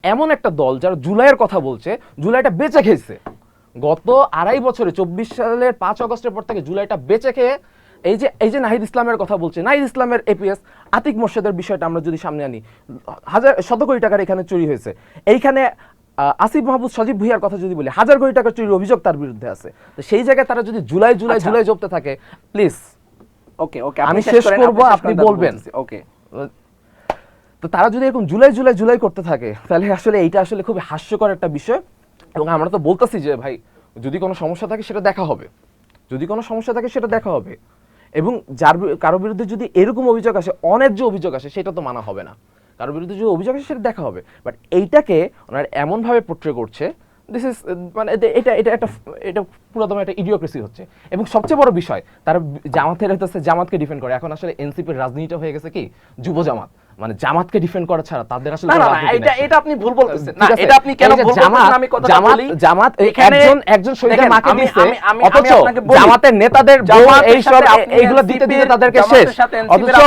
এমন একটা দল যারা জুলাইয়ের কথা বলছে, জুলাইটা বেঁচে খেয়েছে গত 2.5 বছরে 24 সালের 5 আগস্টের পর থেকে জুলাইটা বেঁচে খেয়ে এই যে নাহিদ ইসলামের কথা বলছে, নাহিদ ইসলামের এপিএস আতিক মোর্শেদের বিষয়টা আমরা যদি সামনে আনি, শত কোটি টাকার এখানে চুরি হয়েছে। এইখানে আসিফ মাহমুদ সজীব ভুইয়ার কথা যদি বলি, 1000 কোটি টাকার চুরির অভিযোগ তার বিরুদ্ধে আছে। তো সেই জায়গায় তারা যদি জুলাই জপতে থাকে, প্লিজ ওকে আমি শেষ করব, আপনি বলবেন। ওকে, তো তারা যদি এরকম জুলাই করতে থাকে, তাহলে আসলে এইটা আসলে খুব হাস্যকর একটা বিষয়। এবং আমরা তো বলতেছি যে ভাই, যদি কোনো সমস্যা থাকে সেটা দেখা হবে, এবং কারো বিরুদ্ধে যদি এরকম অভিযোগ আসে, অন্যায্য অভিযোগ আসে, সেটা তো মানা হবে না। কারো বিরুদ্ধে যদি অভিযোগ আসে সেটা দেখা হবে। বাট এইটাকে ওনারা এমনভাবে পোট্রে করছে, দিস ইজ মানে এটা পুরোদম একটা ইডিওক্রেসি হচ্ছে। এবং সবচেয়ে বড় বিষয়, তারা জামাতকে ডিফেন্ড করে। এখন আসলে এনসিপির রাজনীতিটা হয়ে গেছে কি যুব জামাত, মানে জামাতকে ডিফেন্ড করা ছাড়া তাদের আসলে এটা আপনি ভুল বলতেছেন। না, এটা আপনি কেন ভুল বলতেছেন? আমি কথা বলি, জামাত একজন শহীদের মাকে দিয়েছে, অথচ জামাতের নেতাদের এই সব এইগুলো দিতে তাদেরকে শেষ। অথচ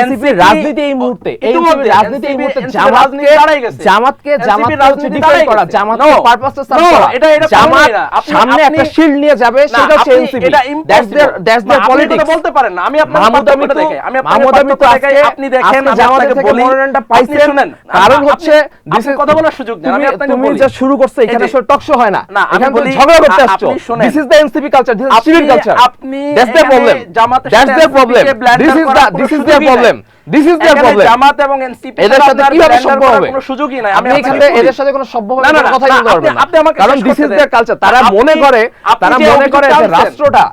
এনসিপির রাজনীতি এই মুহূর্তে জামাতকে ডিফেন্ড করা, জামাতকে পারপাসটা সার্ভ করা, জামাত সামনে একটা শিল্ড নিয়ে যাবে, সেটা হচ্ছে এনসিপি। That's the politics. বলতে পারেন না, আমি আপনার কারণ হচ্ছে কথা বলার সুযোগ দেন। আমি আপনাকে তুমি যা শুরু করছো, এখানে আসলে টকশো হয় না, এখানে তো ঝগড়া করতে আসছো। This is the NCP culture, this is civil culture. আপনি that's the problem, that's the problem, this is the problem. Jamaat এবং এনসিপি এদের সাথে কিভাবে সম্ভব হবে? কোনো সুযোগই নাই। আমি এখানে এদের সাথে কোনো সম্ভব হবে না, কথাই বলতে পারবেন না। কারণ দিস ইজ দ্য কালচার। তারা মনে করে যে রাষ্ট্রটা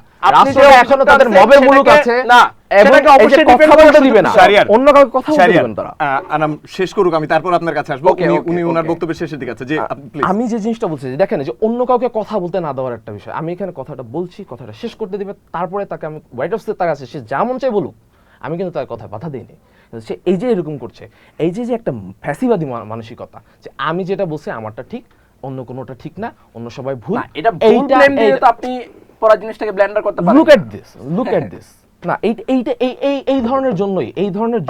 এখনো তাদের মবের মুলুক আছে না, এবং অবশ্যই কথা বলতে দিবে না, অন্য কাউকে কথা বলতে দিবেন তারা। আনাম শেষ করুক, আমি তারপর আপনার কাছে আসবো। উনি ওনার বক্তব্যের শেষের দিকে আছে। যে আমি যে জিনিসটা বলছি, যে দেখেন, যে অন্য কাউকে কথা বলতে না দেওয়ার একটা বিষয়। আমি এখানে কথাটা বলছি, কথাটা শেষ করতে দিবে, তারপরে তাকে আমি হোয়াইট হাউসে তার কাছে সে যা মন চাই বলুক, আমি কিন্তু তার কথা বাধা দিইনি। সে এই যে এরকম করছে, এই যে একটা ফ্যাসিবাদী মানসিকতা, যে আমি যেটা বলছি আমারটা ঠিক, অন্য কোনোটা ঠিক না, অন্য সবাই ভুল, এটা ভুল ব্লেম দিয়ে তো আপনি পুরো জিনিসটাকে ব্লেন্ডার করতে পারেন। লুক এট দিস না, এই ধরনের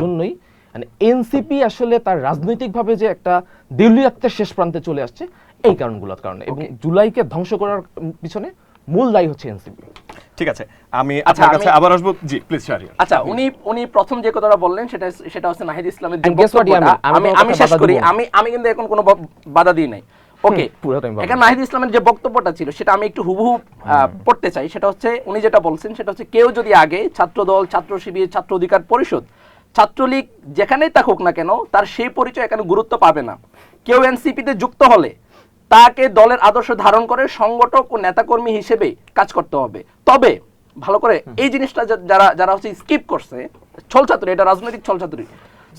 জন্যই মানে এনসিপি আসলে তার রাজনৈতিকভাবে যে একটা দেউলিয়াত্বের শেষ প্রান্তে চলে আসছে, এই কারণগুলোর কারণে। এবং জুলাইকে ধ্বংস করার পিছনে মূল দায়ী হচ্ছে এনসিপি। ঠিক আছে, আমি আপনার কাছে আবার আসবো। জি প্লিজ শাহরিয়ার। আচ্ছা, উনি প্রথম যে কথাটা বললেন সেটা হচ্ছে নাহিদ ইসলামের যে বক্তব্যটা, আমি শেষ করি। আমি কিন্তু এখন কোনো বাধা দিই নাই। ওকে, এখানে নাহিদ ইসলামের যে বক্তব্যটা ছিল সেটা আমি একটু হুবহু পড়তে চাই। সেটা হচ্ছে উনি যেটা বলছেন, সেটা হচ্ছে কেউ যদি আগে ছাত্রদল, ছাত্র শিবির, ছাত্র অধিকার পরিষদ, ছাত্রলীগ যেখানেই থাকুক না কেন, তার সেই পরিচয় এখানে গুরুত্ব পাবে না। কেউ এনসিপিতে যুক্ত হলে তাকে দলের আদর্শ ধারণ করে সংগঠক ও নেতাকর্মী হিসেবে কাজ করতে হবে। তবে ভালো করে এই জিনিসটা যারা হচ্ছে স্কিপ করছে, ছলচাতুরি, এটা রাজনৈতিক ছলচাতুরি।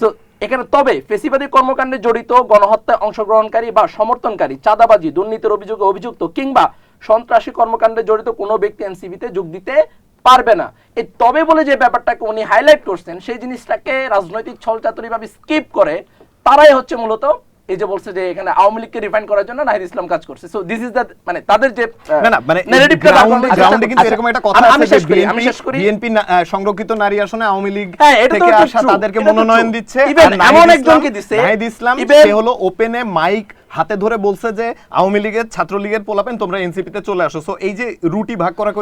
সো এখানে তবে ফেসিবাদী কর্মকাণ্ডে জড়িত, গণহত্যায় অংশগ্রহণকারী বা সমর্থনকারী, চাঁদাবাজি, দুর্নীতির অভিযোগে অভিযুক্ত কিংবা সন্ত্রাসী কর্মকাণ্ডে জড়িত কোনো ব্যক্তি এনসিপিতে যোগ দিতে পারবে না। এই তবে বলে যে ব্যাপারটাকে উনি হাইলাইট করছেন, সেই জিনিসটাকে রাজনৈতিক ছলচাতুরি ভাবে স্কিপ করে তারাই হচ্ছে মূলত এই যে বলছে যে এখানে আওয়ামী লীগকে রিফাইন করার জন্য নাহিদ ইসলাম কাজ করছে। সো দিস ইজ দ্য মানে তাদের যে ন্যারেটিভটা গ্রাউন্ডে কিন্তু এরকম একটা কথা আছে যে বিএনপি সংরক্ষিত নারী আসনে আওয়ামী লীগ থেকে আসা তাদেরকে মনোনয়ন দিচ্ছে, এমন একজনকে দিচ্ছে নাহিদ ইসলাম। সে হলো ওপেনে মাইক হাতে ধরে বলছে যে আওয়ামী লীগের, ছাত্রলীগের পোলাপেন তোমরা এনসিপিতে চলে আসো। সো এই যে রুটি ভাগ করা